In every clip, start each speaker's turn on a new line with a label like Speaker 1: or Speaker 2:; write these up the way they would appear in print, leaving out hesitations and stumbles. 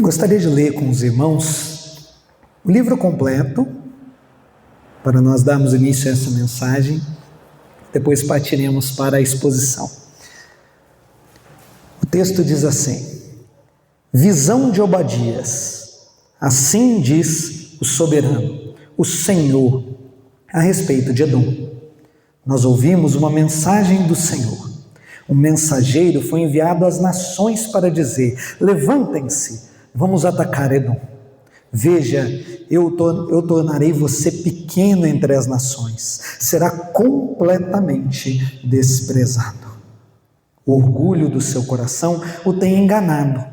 Speaker 1: Gostaria de ler com os irmãos o livro completo, para nós darmos início a essa mensagem, depois partiremos para a exposição. O texto diz assim: visão de Obadias, assim diz o soberano, o Senhor, a respeito de Edom. Nós ouvimos uma mensagem do Senhor. Um mensageiro foi enviado às nações para dizer: levantem-se, vamos atacar Edom. Veja, eu tornarei você pequeno entre as nações, será completamente desprezado. O orgulho do seu coração o tem enganado.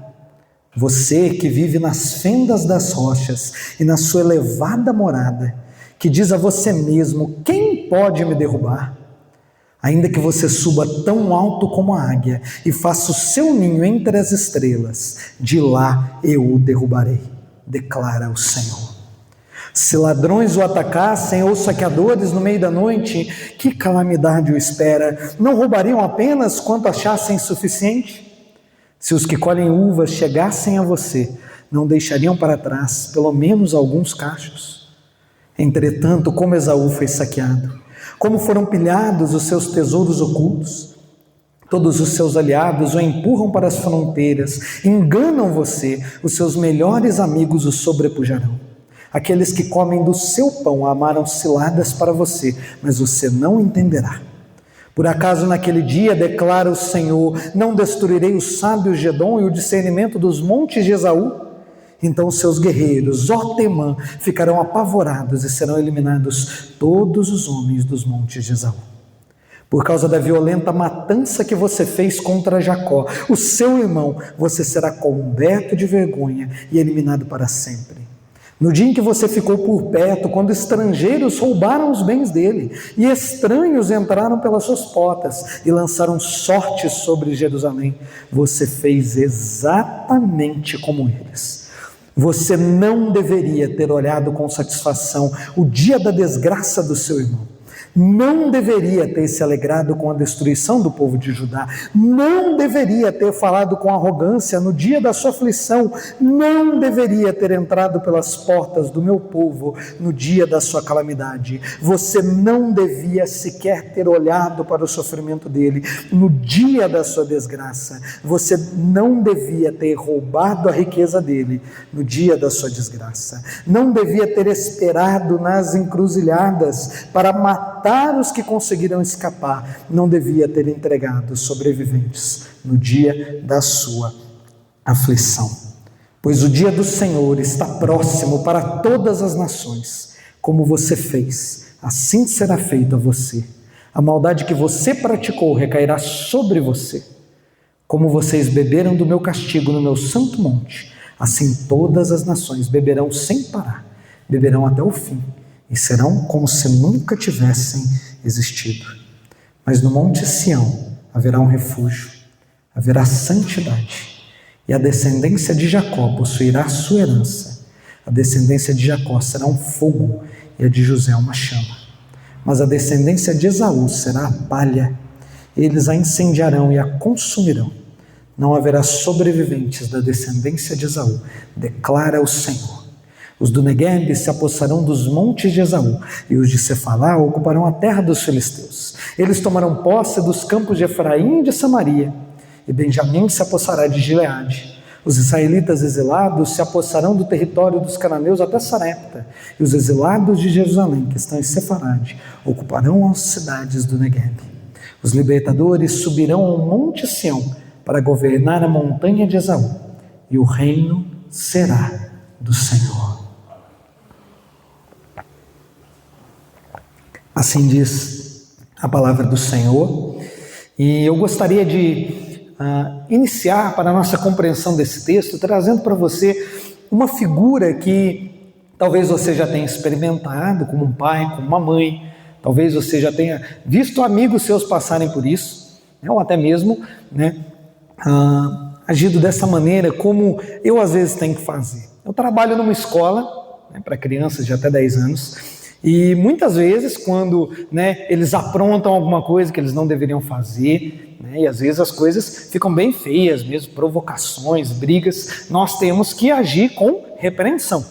Speaker 1: Você que vive nas fendas das rochas e na sua elevada morada, que diz a você mesmo: quem pode me derrubar? Ainda que você suba tão alto como a águia e faça o seu ninho entre as estrelas, de lá eu o derrubarei, declara o Senhor. Se ladrões o atacassem ou saqueadores no meio da noite, que calamidade o espera? Não roubariam apenas quanto achassem suficiente? Se os que colhem uvas chegassem a você, não deixariam para trás pelo menos alguns cachos? Entretanto, como Esaú foi saqueado, como foram pilhados os seus tesouros ocultos, todos os seus aliados o empurram para as fronteiras, enganam você, os seus melhores amigos o sobrepujarão. Aqueles que comem do seu pão amaram ciladas para você, mas você não entenderá. Por acaso naquele dia, declara o Senhor, não destruirei os sábios de Edom e o discernimento dos montes de Esaú? Então seus guerreiros, ó Temã, ficarão apavorados e serão eliminados todos os homens dos montes de Esaú. Por causa da violenta matança que você fez contra Jacó, o seu irmão, você será coberto de vergonha e eliminado para sempre. No dia em que você ficou por perto, quando estrangeiros roubaram os bens dele, e estranhos entraram pelas suas portas e lançaram sorte sobre Jerusalém, você fez exatamente como eles. Você não deveria ter olhado com satisfação o dia da desgraça do seu irmão. Não deveria ter se alegrado com a destruição do povo de Judá. Não deveria ter falado com arrogância no dia da sua aflição. Não deveria ter entrado pelas portas do meu povo no dia da sua calamidade. Você não devia sequer ter olhado para o sofrimento dele no dia da sua desgraça. Você não devia ter roubado a riqueza dele no dia da sua desgraça. Não devia ter esperado nas encruzilhadas para matar os que conseguiram escapar. Não devia ter entregado os sobreviventes no dia da sua aflição. Pois o dia do Senhor está próximo para todas as nações. Como você fez, assim será feito a você. A maldade que você praticou recairá sobre você. Como vocês beberam do meu castigo no meu santo monte, assim todas as nações beberão sem parar, beberão até o fim, e serão como se nunca tivessem existido. Mas no monte Sião haverá um refúgio, haverá santidade, e a descendência de Jacó possuirá a sua herança. A descendência de Jacó será um fogo, e a de José uma chama. Mas a descendência de Esaú será a palha, eles a incendiarão e a consumirão. Não haverá sobreviventes da descendência de Esaú, declara o Senhor. Os do Negueb se apossarão dos montes de Esaú, e os de Cefalá ocuparão a terra dos filisteus. Eles tomarão posse dos campos de Efraim e de Samaria, e Benjamim se apossará de Gileade. Os israelitas exilados se apossarão do território dos cananeus até Sarepta, e os exilados de Jerusalém, que estão em Sefarade, ocuparão as cidades do Negueb. Os libertadores subirão ao monte Sião para governar a montanha de Esaú, e o reino será do Senhor. Assim diz a palavra do Senhor, e eu gostaria de iniciar para a nossa compreensão desse texto, trazendo para você uma figura que talvez você já tenha experimentado, como um pai, como uma mãe, talvez você já tenha visto amigos seus passarem por isso, ou até mesmo agido dessa maneira, como eu às vezes tenho que fazer. Eu trabalho numa escola para crianças de até 10 anos, E muitas vezes, quando eles aprontam alguma coisa que eles não deveriam fazer, e às vezes as coisas ficam bem feias mesmo, provocações, brigas, nós temos que agir com repreensão.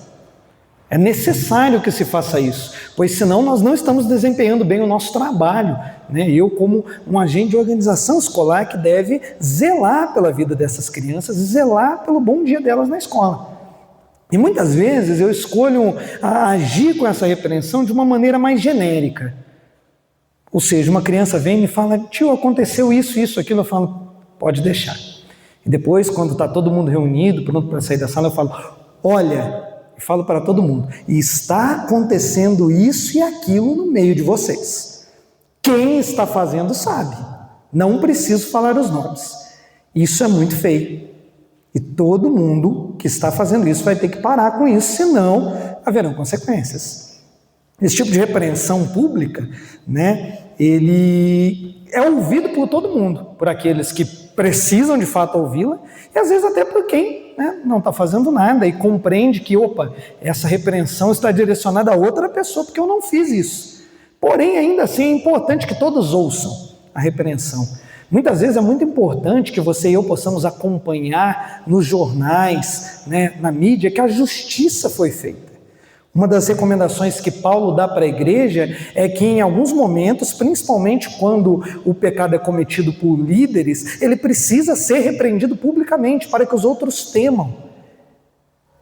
Speaker 1: É necessário que se faça isso, pois senão nós não estamos desempenhando bem o nosso trabalho. Eu, como um agente de organização escolar que deve zelar pela vida dessas crianças e zelar pelo bom dia delas na escola. E muitas vezes eu escolho agir com essa repreensão de uma maneira mais genérica. Ou seja, uma criança vem e me fala: tio, aconteceu isso, isso, aquilo. Eu falo: pode deixar. E depois, quando está todo mundo reunido, pronto para sair da sala, eu falo: olha, e falo para todo mundo, está acontecendo isso e aquilo no meio de vocês. Quem está fazendo sabe. Não preciso falar os nomes. Isso é muito feio. E todo mundo que está fazendo isso vai ter que parar com isso, senão haverão consequências. Esse tipo de repreensão pública, ele é ouvido por todo mundo, por aqueles que precisam de fato ouvi-la, e às vezes até por quem não está fazendo nada e compreende que, essa repreensão está direcionada a outra pessoa, porque eu não fiz isso. Porém, ainda assim, é importante que todos ouçam a repreensão. Muitas vezes é muito importante que você e eu possamos acompanhar nos jornais, na mídia, que a justiça foi feita. Uma das recomendações que Paulo dá para a igreja é que em alguns momentos, principalmente quando o pecado é cometido por líderes, ele precisa ser repreendido publicamente para que os outros temam.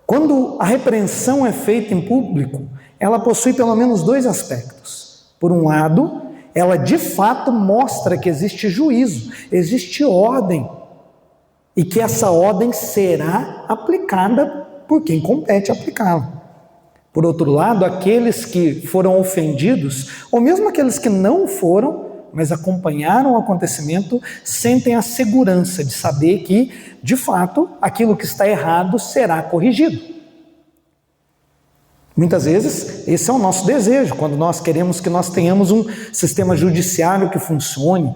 Speaker 1: Quando a repreensão é feita em público, ela possui pelo menos dois aspectos. Por um lado, ela de fato mostra que existe juízo, existe ordem, e que essa ordem será aplicada por quem compete aplicá-la. Por outro lado, aqueles que foram ofendidos, ou mesmo aqueles que não foram, mas acompanharam o acontecimento, sentem a segurança de saber que, de fato, aquilo que está errado será corrigido. Muitas vezes, esse é o nosso desejo, quando nós queremos que nós tenhamos um sistema judiciário que funcione.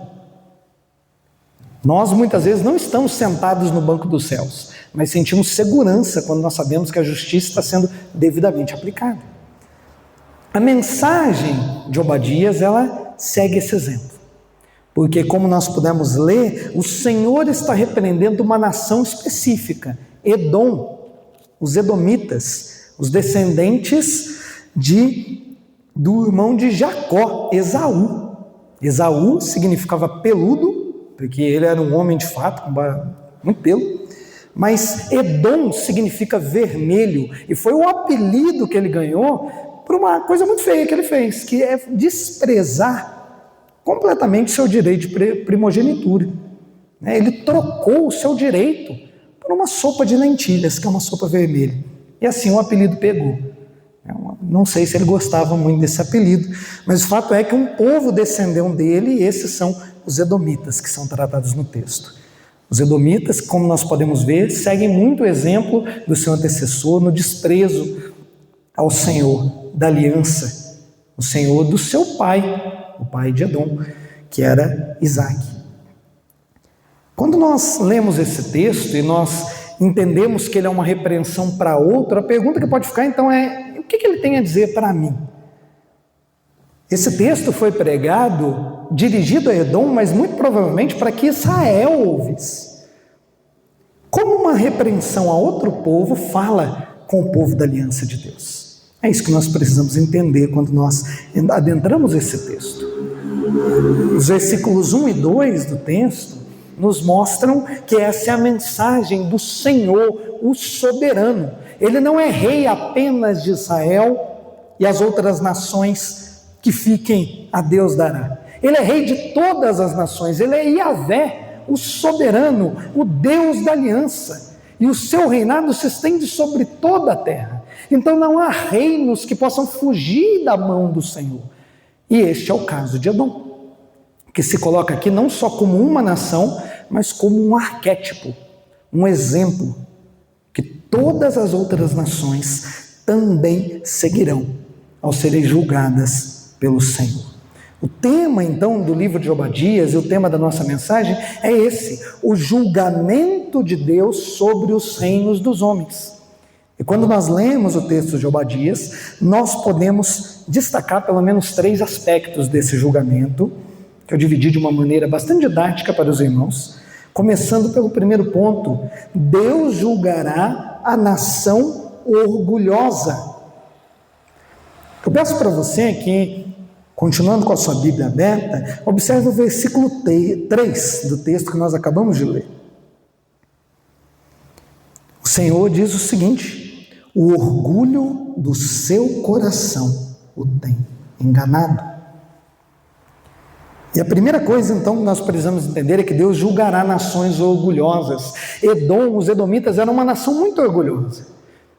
Speaker 1: Nós, muitas vezes, não estamos sentados no banco dos céus, mas sentimos segurança quando nós sabemos que a justiça está sendo devidamente aplicada. A mensagem de Obadias, ela segue esse exemplo. Porque, como nós pudemos ler, o Senhor está repreendendo uma nação específica, Edom, os edomitas, os descendentes do irmão de Jacó, Esaú. Esaú significava peludo, porque ele era um homem de fato, com muito pelo. Mas Edom significa vermelho, e foi o apelido que ele ganhou por uma coisa muito feia que ele fez, que é desprezar completamente seu direito de primogenitura. Ele trocou o seu direito por uma sopa de lentilhas, que é uma sopa vermelha. E assim o apelido pegou. Não sei se ele gostava muito desse apelido, mas o fato é que um povo descendeu dele, e esses são os edomitas, que são tratados no texto. Os edomitas, como nós podemos ver, seguem muito o exemplo do seu antecessor no desprezo ao Senhor da aliança, o Senhor do seu pai, o pai de Edom, que era Isaac. Quando nós lemos esse texto e nós entendemos que ele é uma repreensão para outro, a pergunta que pode ficar então é: o que ele tem a dizer para mim? Esse texto foi pregado, dirigido a Edom, mas muito provavelmente para que Israel ouvisse. Como uma repreensão a outro povo fala com o povo da aliança de Deus? É isso que nós precisamos entender quando nós adentramos esse texto. Os versículos 1 e 2 do texto nos mostram que essa é a mensagem do Senhor, o soberano. Ele não é rei apenas de Israel e as outras nações que fiquem a Deus dará. Ele é rei de todas as nações, ele é Yahvé, o soberano, o Deus da aliança, e o seu reinado se estende sobre toda a terra. Então não há reinos que possam fugir da mão do Senhor. E este é o caso de Edom, que se coloca aqui não só como uma nação, mas como um arquétipo, um exemplo, que todas as outras nações também seguirão ao serem julgadas pelo Senhor. O tema então do livro de Obadias e o tema da nossa mensagem é esse: o julgamento de Deus sobre os reinos dos homens. E quando nós lemos o texto de Obadias, nós podemos destacar pelo menos 3 aspectos desse julgamento, que eu dividi de uma maneira bastante didática para os irmãos, começando pelo primeiro ponto: Deus julgará a nação orgulhosa. Eu peço para você que, continuando com a sua Bíblia aberta, observe o versículo 3 do texto que nós acabamos de ler. O Senhor diz o seguinte: o orgulho do seu coração o tem enganado. E a primeira coisa, então, que nós precisamos entender é que Deus julgará nações orgulhosas. Os edomitas eram uma nação muito orgulhosa,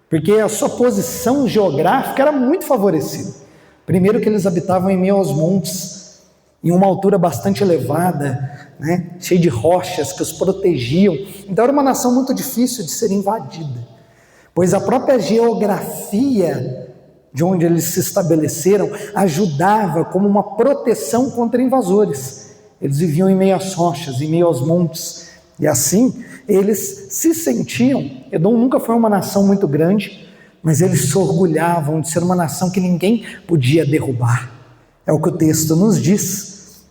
Speaker 1: porque a sua posição geográfica era muito favorecida. Primeiro que eles habitavam em meio aos montes, em uma altura bastante elevada, cheia de rochas que os protegiam. Então era uma nação muito difícil de ser invadida, pois a própria geografia de onde eles se estabeleceram ajudava como uma proteção contra invasores. Eles viviam em meio às rochas, em meio aos montes, e assim eles se sentiam. Edom nunca foi uma nação muito grande, mas eles se orgulhavam de ser uma nação que ninguém podia derrubar. É o que o texto nos diz: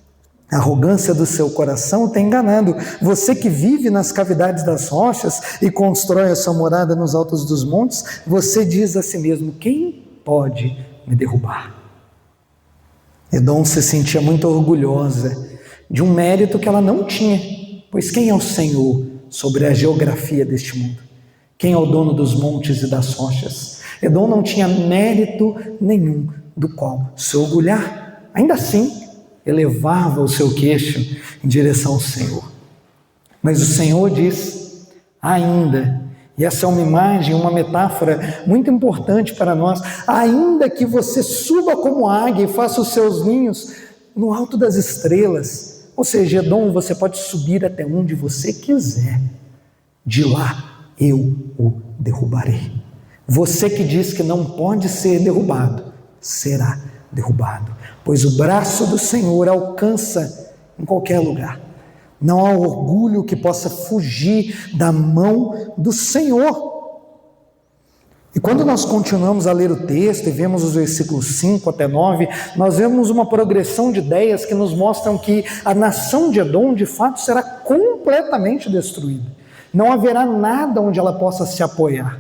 Speaker 1: a arrogância do seu coração tem enganado. Você que vive nas cavidades das rochas e constrói a sua morada nos altos dos montes, você diz a si mesmo: quem pode me derrubar? Edom se sentia muito orgulhosa de um mérito que ela não tinha, pois quem é o Senhor sobre a geografia deste mundo? Quem é o dono dos montes e das rochas? Edom não tinha mérito nenhum do qual se orgulhar. Ainda assim, elevava o seu queixo em direção ao Senhor. Mas o Senhor diz: ainda. E essa é uma imagem, uma metáfora muito importante para nós. Ainda que você suba como águia e faça os seus ninhos no alto das estrelas, ou seja, Edom, você pode subir até onde você quiser, de lá eu o derrubarei. Você que diz que não pode ser derrubado, será derrubado, pois o braço do Senhor alcança em qualquer lugar. Não há orgulho que possa fugir da mão do Senhor. E quando nós continuamos a ler o texto e vemos os versículos 5 até 9, nós vemos uma progressão de ideias que nos mostram que a nação de Edom de fato será completamente destruída. Não haverá nada onde ela possa se apoiar.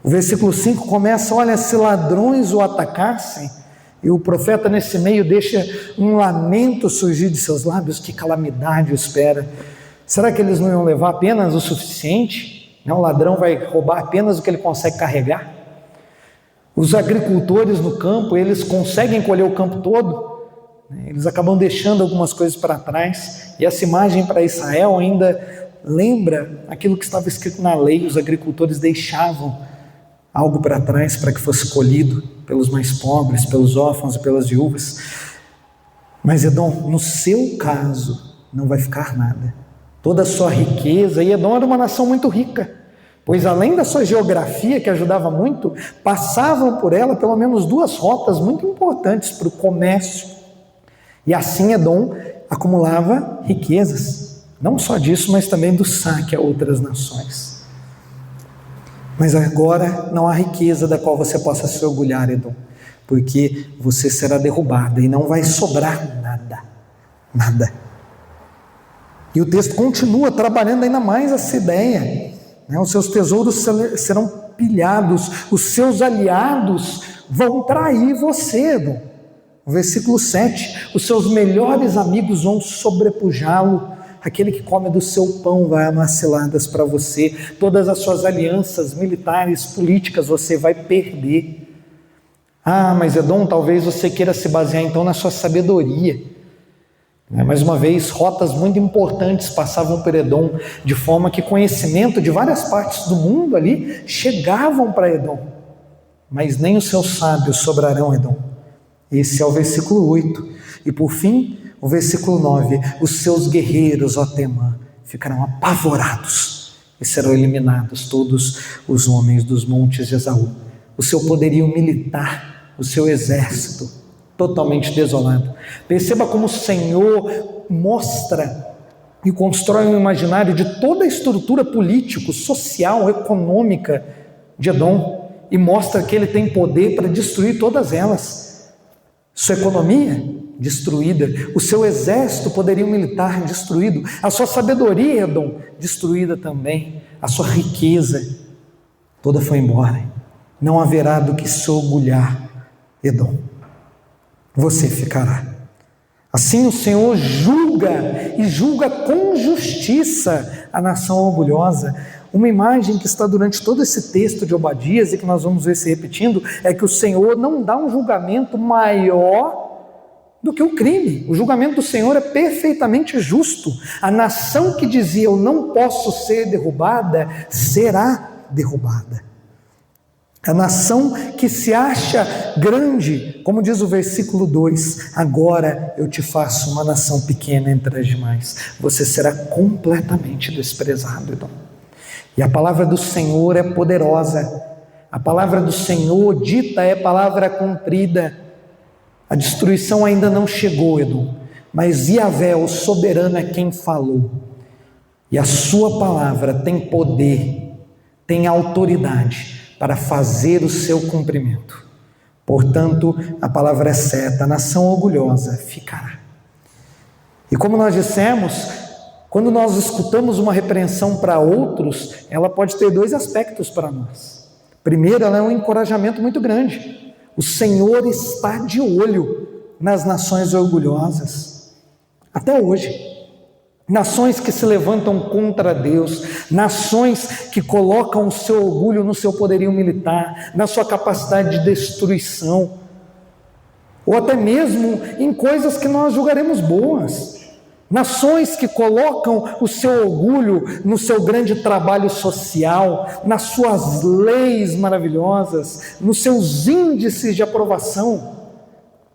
Speaker 1: O versículo 5 começa: olha, se ladrões o atacassem. E o profeta nesse meio deixa um lamento surgir de seus lábios: que calamidade o espera. Será que eles não iam levar apenas o suficiente? O ladrão vai roubar apenas o que ele consegue carregar? Os agricultores no campo, eles conseguem colher o campo todo? Eles acabam deixando algumas coisas para trás. E essa imagem para Israel ainda lembra aquilo que estava escrito na lei: os agricultores deixavam algo para trás para que fosse colhido pelos mais pobres, pelos órfãos e pelas viúvas. Mas Edom, no seu caso, não vai ficar nada. Toda a sua riqueza, e Edom era uma nação muito rica, pois além da sua geografia, que ajudava muito, passavam por ela pelo menos 2 rotas muito importantes para o comércio. E assim Edom acumulava riquezas, não só disso, mas também do saque a outras nações. Mas agora não há riqueza da qual você possa se orgulhar, Edom, porque você será derrubada e não vai sobrar nada. E o texto continua trabalhando ainda mais essa ideia, os seus tesouros serão pilhados, os seus aliados vão trair você, Edom. No versículo 7, os seus melhores amigos vão sobrepujá-lo. Aquele que come do seu pão vai amar ciladas para você. Todas as suas alianças militares, políticas, você vai perder. Mas Edom, talvez você queira se basear então na sua sabedoria. Mais uma vez, rotas muito importantes passavam por Edom, de forma que conhecimento de várias partes do mundo ali chegavam para Edom. Mas nem os seus sábios sobrarão, Edom. Esse é o versículo 8. E por fim, o versículo 9: os seus guerreiros, ó Temã, ficarão apavorados e serão eliminados todos os homens dos montes de Esaú. O seu poderio militar, o seu exército, totalmente desolado. Perceba como o Senhor mostra e constrói um imaginário de toda a estrutura político, social, econômica de Edom. e mostra que ele tem poder para destruir todas elas. Sua economia destruída, o seu exército poderio militar destruído, a sua sabedoria, Edom, destruída também, a sua riqueza toda foi embora. Não haverá do que se orgulhar, Edom. Você ficará. Assim o Senhor julga, e julga com justiça a nação orgulhosa. Uma imagem que está durante todo esse texto de Obadias, e que nós vamos ver se repetindo, é que o Senhor não dá um julgamento maior do que o crime. O julgamento do Senhor é perfeitamente justo. A nação que dizia, eu não posso ser derrubada, será derrubada. A nação que se acha grande, como diz o versículo 2, agora eu te faço uma nação pequena entre as demais. Você será completamente desprezado, Edom. E a palavra do Senhor é poderosa. A palavra do Senhor dita é palavra cumprida. A destruição ainda não chegou, Edom, mas Yahvé, o soberano, é quem falou. E a sua palavra tem poder, tem autoridade para fazer o seu cumprimento. Portanto, a palavra é certa, a nação orgulhosa ficará. E como nós dissemos, quando nós escutamos uma repreensão para outros, ela pode ter dois aspectos para nós. Primeiro, ela é um encorajamento muito grande. O Senhor está de olho nas nações orgulhosas, até hoje. Nações que se levantam contra Deus, nações que colocam o seu orgulho no seu poderio militar, na sua capacidade de destruição, ou até mesmo em coisas que nós julgaremos boas. Nações que colocam o seu orgulho no seu grande trabalho social, nas suas leis maravilhosas, nos seus índices de aprovação.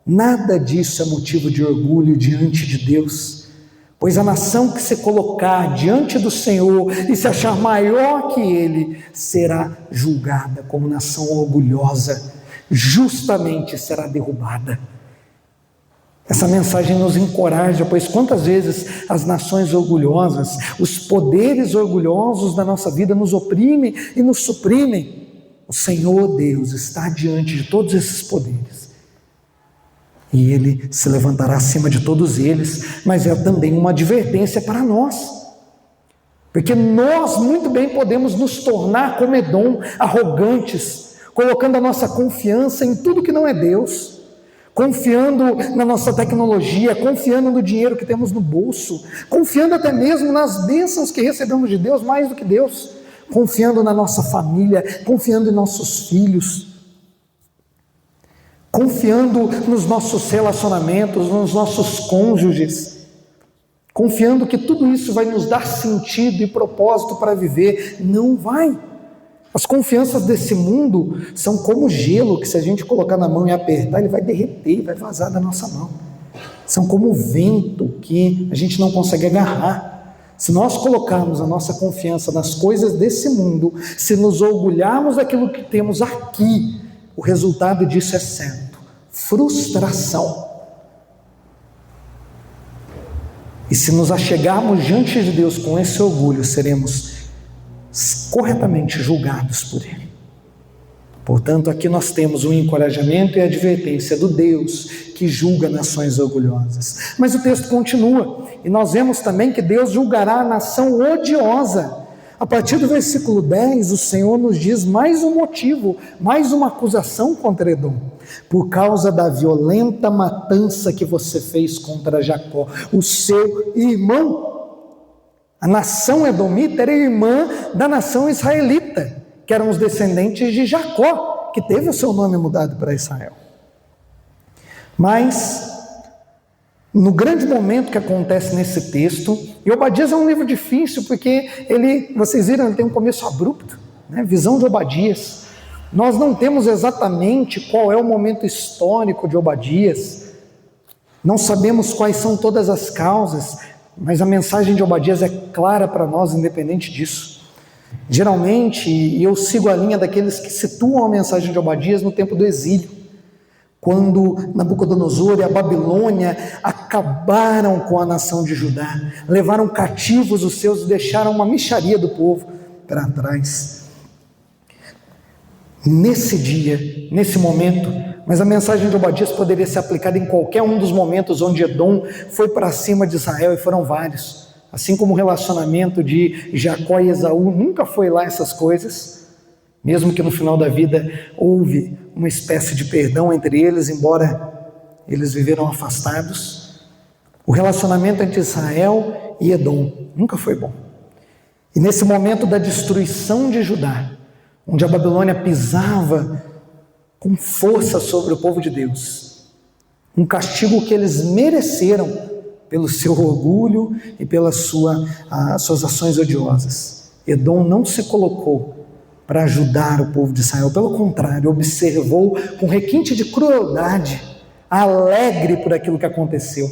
Speaker 1: Nada disso é motivo de orgulho diante de Deus, pois a nação que se colocar diante do Senhor e se achar maior que Ele, será julgada como nação orgulhosa, justamente será derrubada. Essa mensagem nos encoraja, pois quantas vezes as nações orgulhosas, os poderes orgulhosos da nossa vida nos oprimem e nos suprimem. O Senhor Deus está diante de todos esses poderes. E Ele se levantará acima de todos eles, mas é também uma advertência para nós. Porque nós muito bem podemos nos tornar como Edom, arrogantes, colocando a nossa confiança em tudo que não é Deus, confiando na nossa tecnologia, confiando no dinheiro que temos no bolso, confiando até mesmo nas bênçãos que recebemos de Deus mais do que Deus, confiando na nossa família, confiando em nossos filhos, confiando nos nossos relacionamentos, nos nossos cônjuges, confiando que tudo isso vai nos dar sentido e propósito para viver. Não vai. As confianças desse mundo são como gelo, que se a gente colocar na mão e apertar, ele vai derreter, vai vazar da nossa mão. São como o vento que a gente não consegue agarrar. Se nós colocarmos a nossa confiança nas coisas desse mundo, se nos orgulharmos daquilo que temos aqui, o resultado disso é certo: frustração. E se nos achegarmos diante de Deus com esse orgulho, seremos corretamente julgados por Ele. Portanto, aqui nós temos um encorajamento e advertência do Deus que julga nações orgulhosas. Mas o texto continua, e nós vemos também que Deus julgará a nação odiosa. A partir do versículo 10, o Senhor nos diz mais um motivo, mais uma acusação contra Edom. Por causa da violenta matança que você fez contra Jacó, o seu irmão. A nação edomita era irmã da nação israelita, que eram os descendentes de Jacó, que teve o seu nome mudado para Israel. Mas, no grande momento que acontece nesse texto, e Obadias é um livro difícil, porque ele, vocês viram, ele tem um começo abrupto, né? Visão de Obadias. Nós não temos exatamente qual é o momento histórico de Obadias, não sabemos quais são todas as causas, mas a mensagem de Obadias é clara para nós, independente disso. Geralmente, e eu sigo a linha daqueles que situam a mensagem de Obadias no tempo do exílio, quando Nabucodonosor e a Babilônia acabaram com a nação de Judá, levaram cativos os seus e deixaram uma mixaria do povo para trás. nesse dia, nesse momento, mas a mensagem de Obadias poderia ser aplicada em qualquer um dos momentos onde Edom foi para cima de Israel, e foram vários. Assim como o relacionamento de Jacó e Esaú nunca foi lá essas coisas, mesmo que no final da vida houve uma espécie de perdão entre eles, embora eles viveram afastados. O relacionamento entre Israel e Edom nunca foi bom. E nesse momento da destruição de Judá, onde a Babilônia pisava com força sobre o povo de Deus, um castigo que eles mereceram pelo seu orgulho e pelas suas ações odiosas, Edom não se colocou para ajudar o povo de Israel, pelo contrário, observou com requinte de crueldade, alegre por aquilo que aconteceu.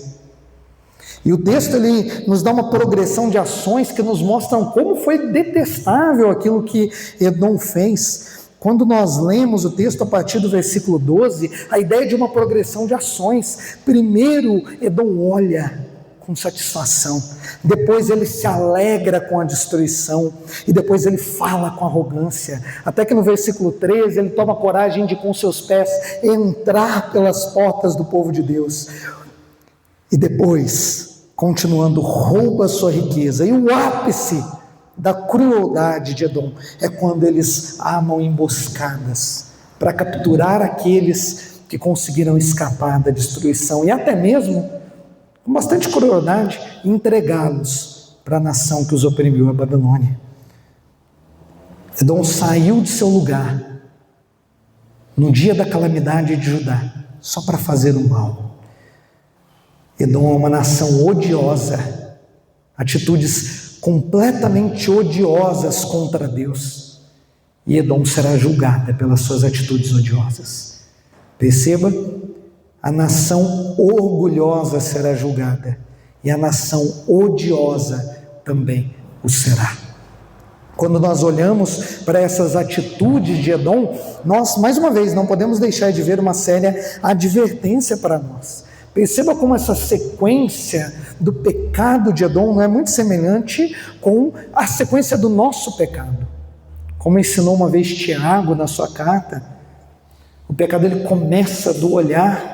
Speaker 1: E o texto ele nos dá uma progressão de ações que nos mostram como foi detestável aquilo que Edom fez. Quando nós lemos o texto a partir do versículo 12, a ideia de uma progressão de ações. Primeiro, Edom olha com satisfação, depois ele se alegra com a destruição, e depois ele fala com arrogância, até que no versículo 13 ele toma coragem de com seus pés entrar pelas portas do povo de Deus, e depois, continuando, rouba sua riqueza. E o ápice da crueldade de Edom é quando eles armam emboscadas para capturar aqueles que conseguiram escapar da destruição, e até mesmo com bastante crueldade, entregá-los para a nação que os oprimiu, a Babilônia. Edom saiu de seu lugar no dia da calamidade de Judá, só para fazer o mal. Edom é uma nação odiosa, atitudes completamente odiosas contra Deus, e Edom será julgada pelas suas atitudes odiosas. Perceba, a nação orgulhosa será julgada, e a nação odiosa também o será. Quando nós olhamos para essas atitudes de Edom, nós, mais uma vez, não podemos deixar de ver uma séria advertência para nós. Perceba como essa sequência do pecado de Edom não é muito semelhante com a sequência do nosso pecado. Como ensinou uma vez Tiago na sua carta, o pecado ele começa do olhar.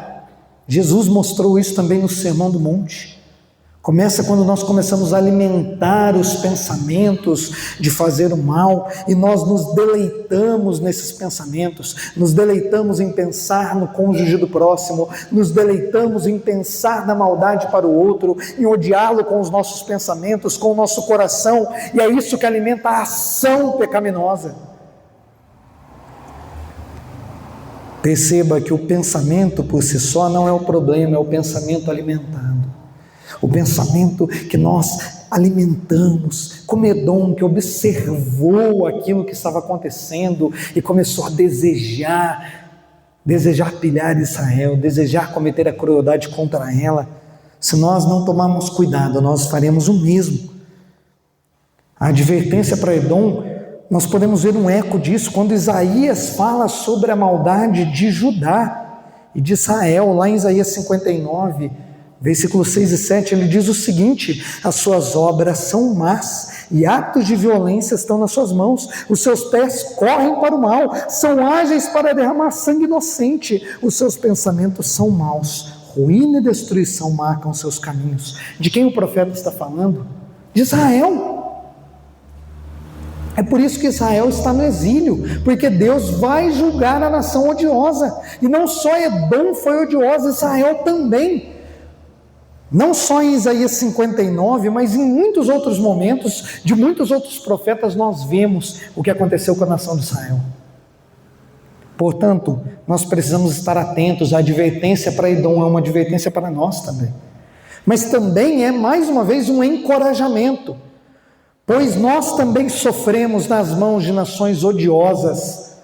Speaker 1: Jesus mostrou isso também no Sermão do Monte. Começa quando nós começamos a alimentar os pensamentos de fazer o mal, e nós nos deleitamos nesses pensamentos, nos deleitamos em pensar no cônjuge do próximo, nos deleitamos em pensar na maldade para o outro, em odiá-lo com os nossos pensamentos, com o nosso coração, e é isso que alimenta a ação pecaminosa. Perceba que o pensamento por si só não é o problema, é o pensamento alimentado. O pensamento que nós alimentamos, como Edom, que observou aquilo que estava acontecendo e começou a desejar pilhar Israel, desejar cometer a crueldade contra ela. Se nós não tomarmos cuidado, nós faremos o mesmo. A advertência para Edom, nós podemos ver um eco disso quando Isaías fala sobre a maldade de Judá e de Israel, lá em Isaías 59, versículos 6 e 7, ele diz o seguinte: as suas obras são más e atos de violência estão nas suas mãos, os seus pés correm para o mal, são ágeis para derramar sangue inocente, os seus pensamentos são maus, ruína e destruição marcam seus caminhos. De quem o profeta está falando? De Israel. É por isso que Israel está no exílio, porque Deus vai julgar a nação odiosa, e não só Edom foi odiosa, Israel também. Não só em Isaías 59, mas em muitos outros momentos, de muitos outros profetas, nós vemos o que aconteceu com a nação de Israel. Portanto, nós precisamos estar atentos. A advertência para Edom é uma advertência para nós também, mas também é, mais uma vez, um encorajamento, pois nós também sofremos nas mãos de nações odiosas.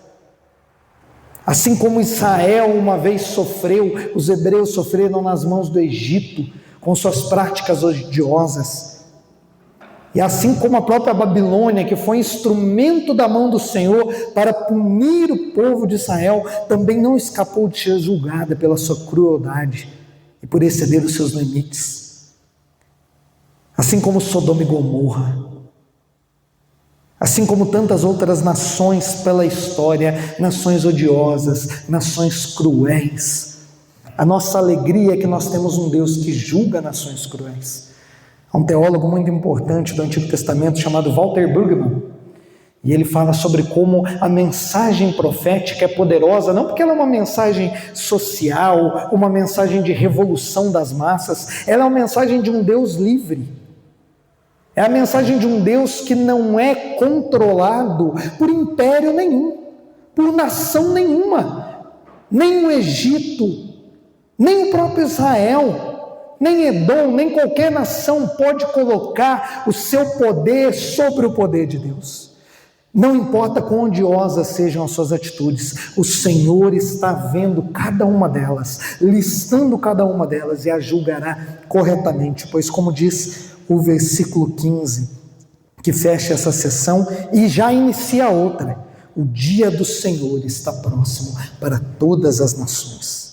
Speaker 1: Assim como Israel uma vez sofreu, os hebreus sofreram nas mãos do Egito, com suas práticas odiosas. E assim como a própria Babilônia, que foi instrumento da mão do Senhor para punir o povo de Israel, também não escapou de ser julgada pela sua crueldade e por exceder os seus limites. Assim como Sodoma e Gomorra. Assim como tantas outras nações pela história, nações odiosas, nações cruéis. A nossa alegria é que nós temos um Deus que julga nações cruéis. Há um teólogo muito importante do Antigo Testamento chamado Walter Brueggemann, e ele fala sobre como a mensagem profética é poderosa, não porque ela é uma mensagem social, uma mensagem de revolução das massas, ela é uma mensagem de um Deus livre. É a mensagem de um Deus que não é controlado por império nenhum, por nação nenhuma, nem o Egito, nem o próprio Israel, nem Edom, nem qualquer nação pode colocar o seu poder sobre o poder de Deus. Não importa quão odiosas sejam as suas atitudes, o Senhor está vendo cada uma delas, listando cada uma delas e a julgará corretamente, pois como diz o versículo 15, que fecha essa sessão e já inicia outra: o dia do Senhor está próximo para todas as nações.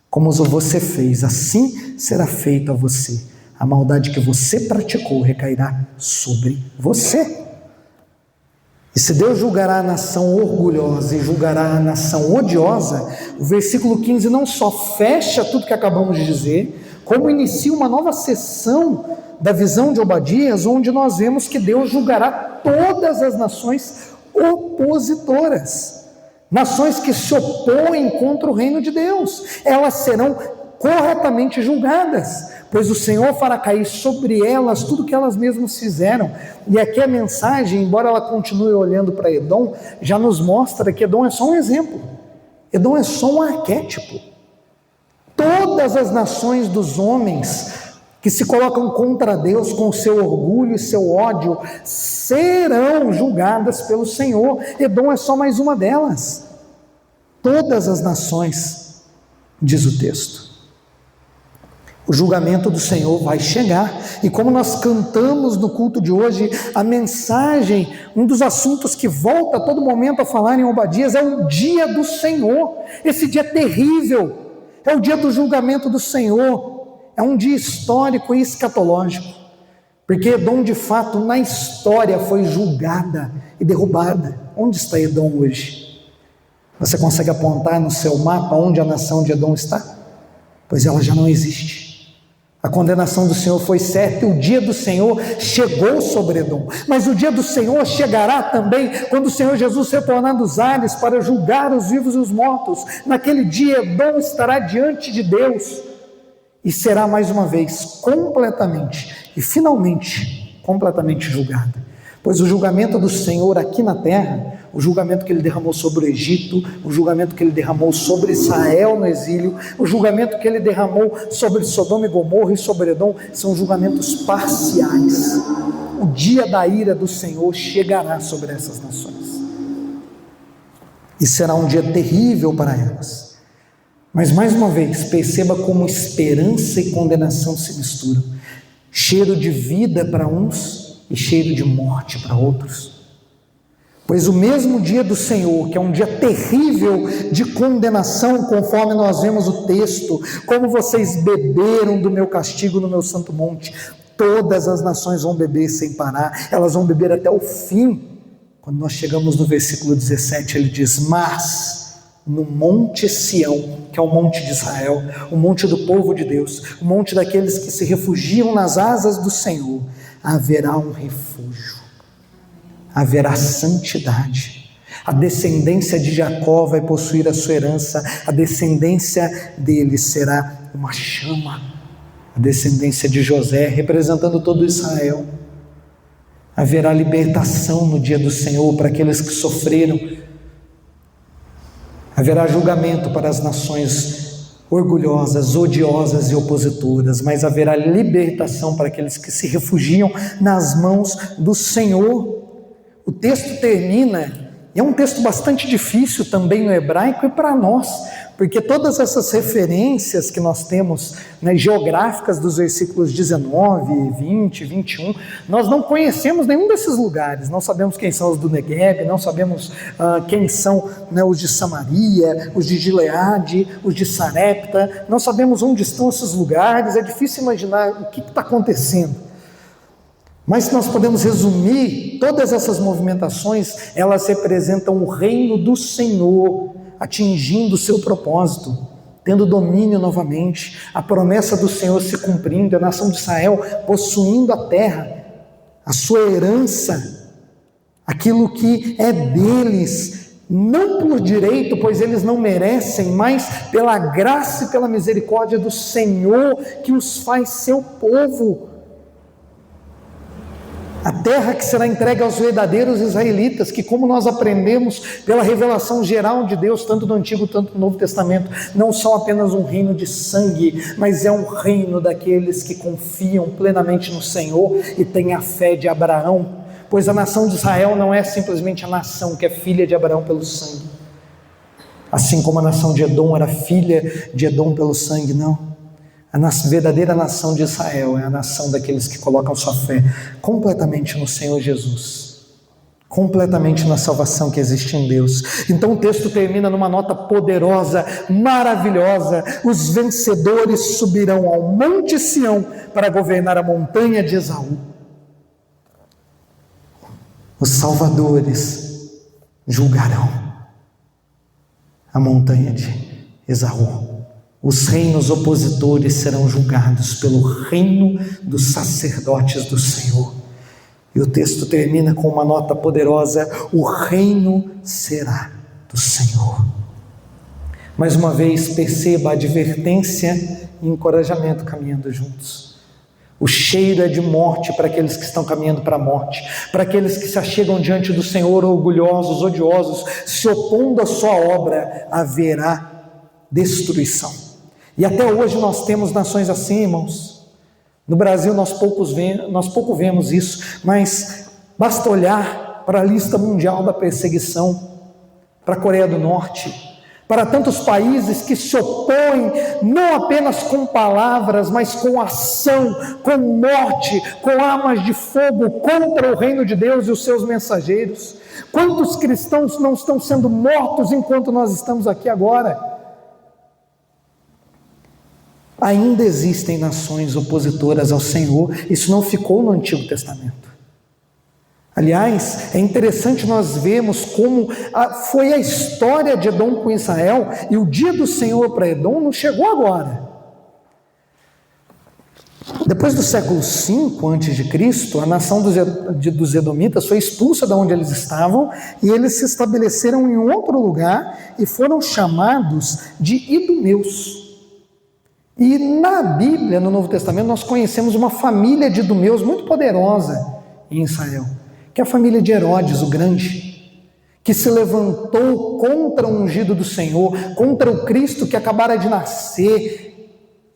Speaker 1: Como você fez, assim será feito a você. A maldade que você praticou recairá sobre você. E se Deus julgará a nação orgulhosa e julgará a nação odiosa, o versículo 15 não só fecha tudo que acabamos de dizer, como inicia uma nova sessão da visão de Obadias, onde nós vemos que Deus julgará todas as nações opositoras, nações que se opõem contra o reino de Deus. Elas serão corretamente julgadas, pois o Senhor fará cair sobre elas tudo que elas mesmas fizeram. E aqui a mensagem, embora ela continue olhando para Edom, já nos mostra que Edom é só um exemplo, Edom é só um arquétipo. Todas as nações dos homens que se colocam contra Deus com seu orgulho e seu ódio serão julgadas pelo Senhor. Edom é só mais uma delas. Todas as nações, diz o texto. O julgamento do Senhor vai chegar, e como nós cantamos no culto de hoje, a mensagem, um dos assuntos que volta a todo momento a falar em Obadias é o dia do Senhor. Esse dia é terrível, é o dia do julgamento do Senhor, é um dia histórico e escatológico, porque Edom de fato na história foi julgada e derrubada. Onde está Edom hoje? Você consegue apontar no seu mapa onde a nação de Edom está? Pois ela já não existe. A condenação do Senhor foi certa e o dia do Senhor chegou sobre Edom. Mas o dia do Senhor chegará também quando o Senhor Jesus retornar dos ares para julgar os vivos e os mortos. Naquele dia Edom estará diante de Deus e será mais uma vez completamente e finalmente completamente julgada. Pois o julgamento do Senhor aqui na terra, o julgamento que ele derramou sobre o Egito, o julgamento que ele derramou sobre Israel no exílio, o julgamento que ele derramou sobre Sodoma e Gomorra e sobre Edom, são julgamentos parciais. O dia da ira do Senhor chegará sobre essas nações, e será um dia terrível para elas. Mas mais uma vez, perceba como esperança e condenação se misturam. Cheiro de vida para uns e cheiro de morte para outros. Pois o mesmo dia do Senhor, que é um dia terrível de condenação, conforme nós vemos o texto, como vocês beberam do meu castigo no meu santo monte, todas as nações vão beber sem parar, elas vão beber até o fim. Quando nós chegamos no versículo 17, ele diz: mas no monte Sião, que é o monte de Israel, o monte do povo de Deus, o monte daqueles que se refugiam nas asas do Senhor, haverá um refúgio, haverá santidade. A descendência de Jacó vai possuir a sua herança, a descendência dele será uma chama, a descendência de José, representando todo Israel. Haverá libertação no dia do Senhor para aqueles que sofreram. Haverá julgamento para as nações orgulhosas, odiosas e opositoras, mas haverá libertação para aqueles que se refugiam nas mãos do Senhor. O texto termina, e é um texto bastante difícil também no hebraico e para nós, porque todas essas referências que nós temos, né, geográficas dos versículos 19, 20, 21, nós não conhecemos nenhum desses lugares, não sabemos quem são os do Negueb, não sabemos quem são, né, os de Samaria, os de Gileade, os de Sarepta, não sabemos onde estão esses lugares, é difícil imaginar o que está acontecendo. Mas nós podemos resumir, todas essas movimentações, elas representam o reino do Senhor, atingindo o seu propósito, tendo domínio novamente, a promessa do Senhor se cumprindo, a nação de Israel possuindo a terra, a sua herança, aquilo que é deles, não por direito, pois eles não merecem, mas pela graça e pela misericórdia do Senhor, que os faz seu povo. A terra que será entregue aos verdadeiros israelitas, que, como nós aprendemos pela revelação geral de Deus, tanto no Antigo quanto no Novo Testamento, não são apenas um reino de sangue, mas é um reino daqueles que confiam plenamente no Senhor e têm a fé de Abraão, pois a nação de Israel não é simplesmente a nação que é filha de Abraão pelo sangue, assim como a nação de Edom era filha de Edom pelo sangue, não. A verdadeira nação de Israel é a nação daqueles que colocam sua fé completamente no Senhor Jesus, completamente na salvação que existe em Deus. Então o texto termina numa nota poderosa, maravilhosa: os vencedores subirão ao Monte Sião para governar a montanha de Esaú. Os salvadores julgarão a montanha de Esaú. Os reinos opositores serão julgados pelo reino dos sacerdotes do Senhor. E o texto termina com uma nota poderosa: o reino será do Senhor. Mais uma vez, perceba a advertência e encorajamento caminhando juntos. O cheiro é de morte para aqueles que estão caminhando para a morte, para aqueles que se achegam diante do Senhor orgulhosos, odiosos, se opondo à sua obra, haverá destruição. E até hoje nós temos nações assim, irmãos. No Brasil nós pouco vemos isso, mas basta olhar para a lista mundial da perseguição, para a Coreia do Norte, para tantos países que se opõem não apenas com palavras, mas com ação, com morte, com armas de fogo contra o reino de Deus e os seus mensageiros. Quantos cristãos não estão sendo mortos enquanto nós estamos aqui agora? Ainda existem nações opositoras ao Senhor. Isso não ficou no Antigo Testamento. Aliás, é interessante nós vermos como foi a história de Edom com Israel, e o dia do Senhor para Edom não chegou agora. Depois do século V a.C., a nação dos Edomitas foi expulsa de onde eles estavam, e eles se estabeleceram em outro lugar e foram chamados de idumeus. E na Bíblia, no Novo Testamento, nós conhecemos uma família de idumeus muito poderosa em Israel, que é a família de Herodes o Grande, que se levantou contra o ungido do Senhor, contra o Cristo que acabara de nascer,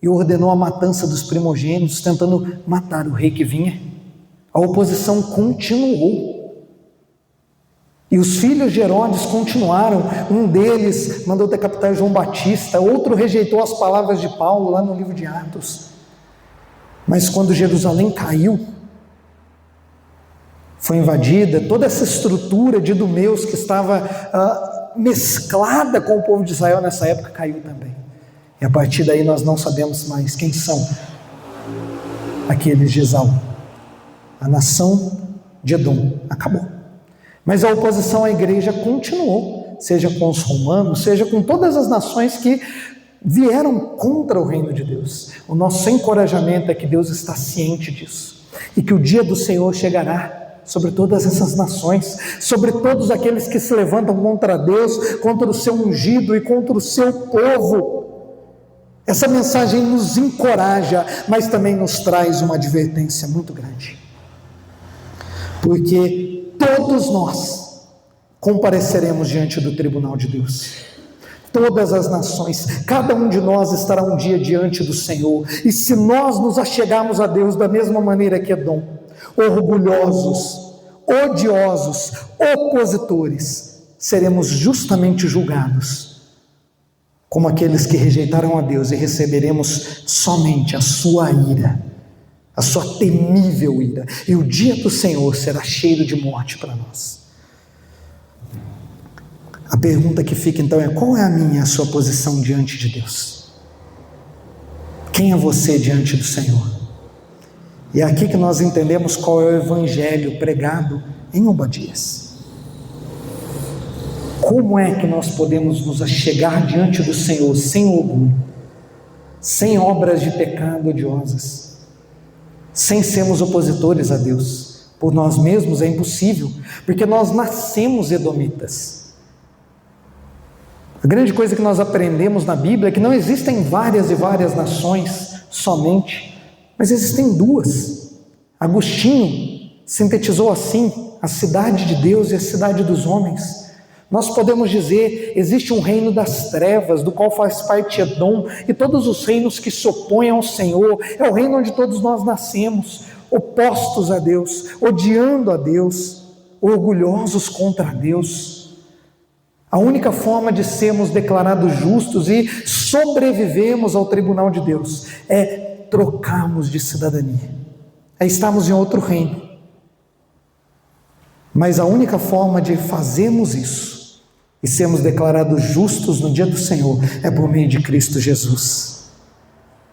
Speaker 1: e ordenou a matança dos primogênitos, tentando matar o rei que vinha. A oposição continuou. E os filhos de Herodes continuaram. Um deles mandou decapitar João Batista, outro rejeitou as palavras de Paulo lá no livro de Atos. Mas quando Jerusalém caiu, foi invadida, toda essa estrutura de idumeus que estava mesclada com o povo de Israel nessa época caiu também. E a partir daí nós não sabemos mais quem são aqueles de Esaú. A nação de Edom acabou. Mas a oposição à igreja continuou, seja com os romanos, seja com todas as nações que vieram contra o reino de Deus. O nosso encorajamento é que Deus está ciente disso, e que o dia do Senhor chegará sobre todas essas nações, sobre todos aqueles que se levantam contra Deus, contra o seu ungido e contra o seu povo. Essa mensagem nos encoraja, mas também nos traz uma advertência muito grande, porque todos nós compareceremos diante do tribunal de Deus. Todas as nações, cada um de nós estará um dia diante do Senhor. E se nós nos achegarmos a Deus da mesma maneira que Edom, orgulhosos, odiosos, opositores, seremos justamente julgados como aqueles que rejeitaram a Deus, e receberemos somente a sua ira, a sua temível ira, e o dia do Senhor será cheio de morte para nós. A pergunta que fica então é: qual é a minha e a sua posição diante de Deus? Quem é você diante do Senhor? E é aqui que nós entendemos qual é o evangelho pregado em Obadias. Como é que nós podemos nos achegar diante do Senhor sem orgulho, sem obras de pecado odiosas, sem sermos opositores a Deus? Por nós mesmos é impossível, porque nós nascemos edomitas. A grande coisa que nós aprendemos na Bíblia é que não existem várias e várias nações somente, mas existem duas. Agostinho sintetizou assim: a cidade de Deus e a cidade dos homens. Nós podemos dizer, existe um reino das trevas, do qual faz parte Edom, e todos os reinos que se opõem ao Senhor. É o reino onde todos nós nascemos, opostos a Deus, odiando a Deus, orgulhosos contra Deus. A única forma de sermos declarados justos e sobrevivemos ao tribunal de Deus é trocarmos de cidadania, é estarmos em outro reino. Mas a única forma de fazermos isso e sermos declarados justos no dia do Senhor é por meio de Cristo Jesus.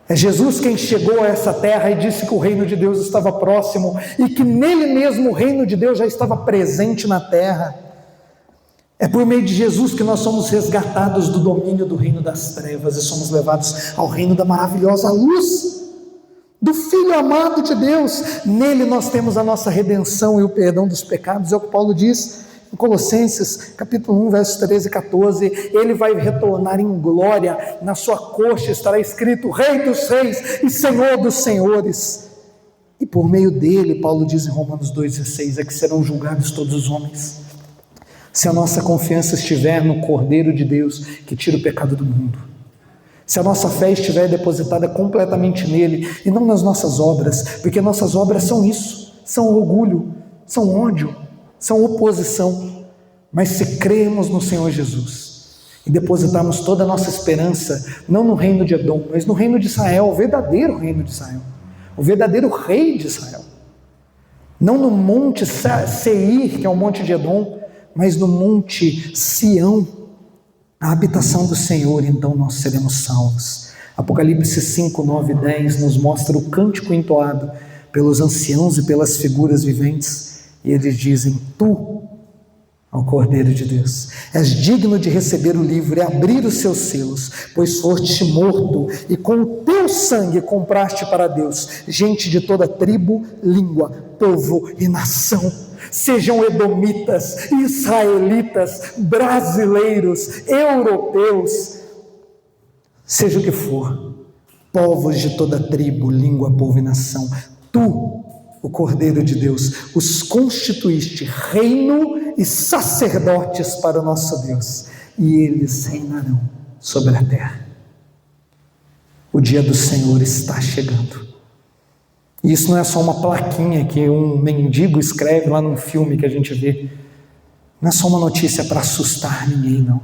Speaker 1: É Jesus quem chegou a essa terra e disse que o reino de Deus estava próximo e que nele mesmo o reino de Deus já estava presente na terra. É por meio de Jesus que nós somos resgatados do domínio do reino das trevas e somos levados ao reino da maravilhosa luz do Filho amado de Deus. Nele nós temos a nossa redenção e o perdão dos pecados. É o que Paulo diz em Colossenses capítulo 1, versos 13 e 14, ele vai retornar em glória, na sua coxa estará escrito Rei dos Reis e Senhor dos Senhores, e por meio dele, Paulo diz em Romanos 2,16, é que serão julgados todos os homens. Se a nossa confiança estiver no Cordeiro de Deus, que tira o pecado do mundo, se a nossa fé estiver depositada completamente nele, e não nas nossas obras, porque nossas obras são isso, são orgulho, são ódio, são oposição. Mas se cremos no Senhor Jesus e depositarmos toda a nossa esperança, não no reino de Edom, mas no reino de Israel, o verdadeiro reino de Israel, o verdadeiro rei de Israel, não no monte Seir, que é o monte de Edom, mas no monte Sião, a habitação do Senhor, então nós seremos salvos. Apocalipse 5, 9 e 10 nos mostra o cântico entoado pelos anciãos e pelas figuras viventes, e eles dizem: Tu, ao Cordeiro de Deus, és digno de receber o livro e abrir os seus selos, pois foste morto e com o teu sangue compraste para Deus gente de toda tribo, língua, povo e nação. Sejam edomitas, israelitas, brasileiros, europeus, seja o que for, povos de toda tribo, língua, povo e nação, tu, o Cordeiro de Deus, os constituíste reino e sacerdotes para o nosso Deus, e eles reinarão sobre a terra. O dia do Senhor está chegando. E isso não é só uma plaquinha que um mendigo escreve lá num filme que a gente vê. Não é só uma notícia para assustar ninguém, não.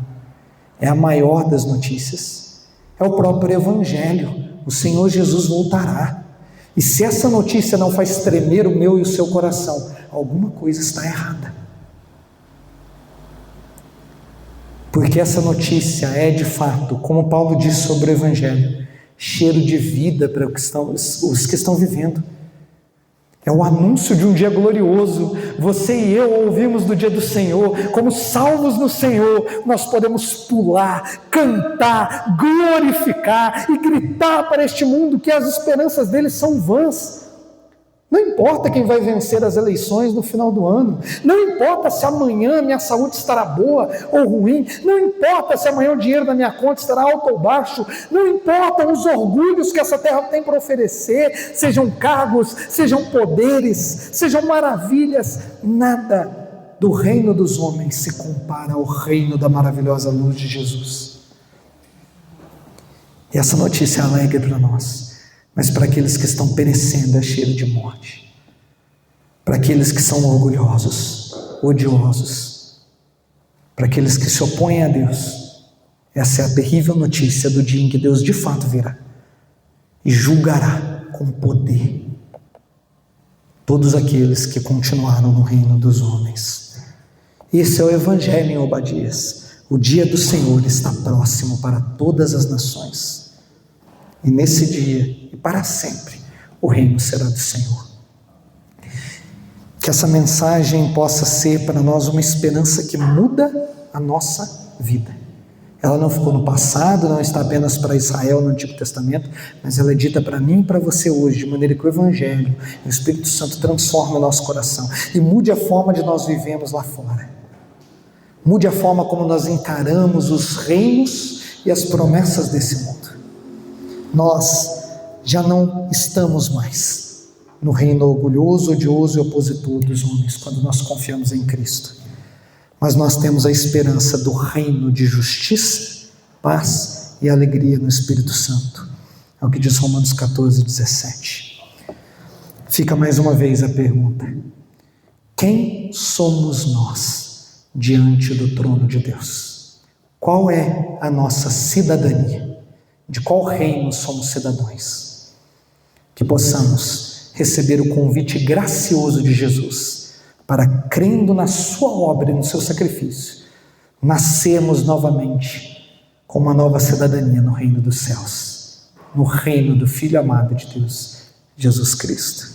Speaker 1: É a maior das notícias. É o próprio Evangelho. O Senhor Jesus voltará. E se essa notícia não faz tremer o meu e o seu coração, alguma coisa está errada. Porque essa notícia é de fato, como Paulo diz sobre o Evangelho, cheiro de vida para os que estão vivendo. É o anúncio de um dia glorioso. Você e eu ouvimos do dia do Senhor, como salvos no Senhor, nós podemos pular, cantar, glorificar e gritar para este mundo que as esperanças deles são vãs. Não importa quem vai vencer as eleições no final do ano, não importa se amanhã minha saúde estará boa ou ruim, não importa se amanhã o dinheiro da minha conta estará alto ou baixo, não importam os orgulhos que essa terra tem para oferecer, sejam cargos, sejam poderes, sejam maravilhas, nada do reino dos homens se compara ao reino da maravilhosa luz de Jesus. E essa notícia é alegre para nós, mas para aqueles que estão perecendo é cheiro de morte. Para aqueles que são orgulhosos, odiosos, para aqueles que se opõem a Deus, essa é a terrível notícia do dia em que Deus de fato virá e julgará com poder todos aqueles que continuaram no reino dos homens. Esse é o Evangelho em Obadias. O dia do Senhor está próximo para todas as nações. E nesse dia, e para sempre, o reino será do Senhor. Que essa mensagem possa ser para nós uma esperança que muda a nossa vida. Ela não ficou no passado, não está apenas para Israel no Antigo Testamento, mas ela é dita para mim e para você hoje, de maneira que o Evangelho, o Espírito Santo transforma o nosso coração e mude a forma de nós vivemos lá fora. Mude a forma como nós encaramos os reinos e as promessas desse mundo. Nós já não estamos mais no reino orgulhoso, odioso e opositor dos homens, quando nós confiamos em Cristo. Mas nós temos a esperança do reino de justiça, paz e alegria no Espírito Santo. É o que diz Romanos 14, 17. Fica mais uma vez a pergunta: quem somos nós diante do trono de Deus? Qual é a nossa cidadania? De qual reino somos cidadãos? Que possamos receber o convite gracioso de Jesus para, crendo na sua obra e no seu sacrifício, nascermos novamente com uma nova cidadania no reino dos céus, no reino do Filho amado de Deus, Jesus Cristo.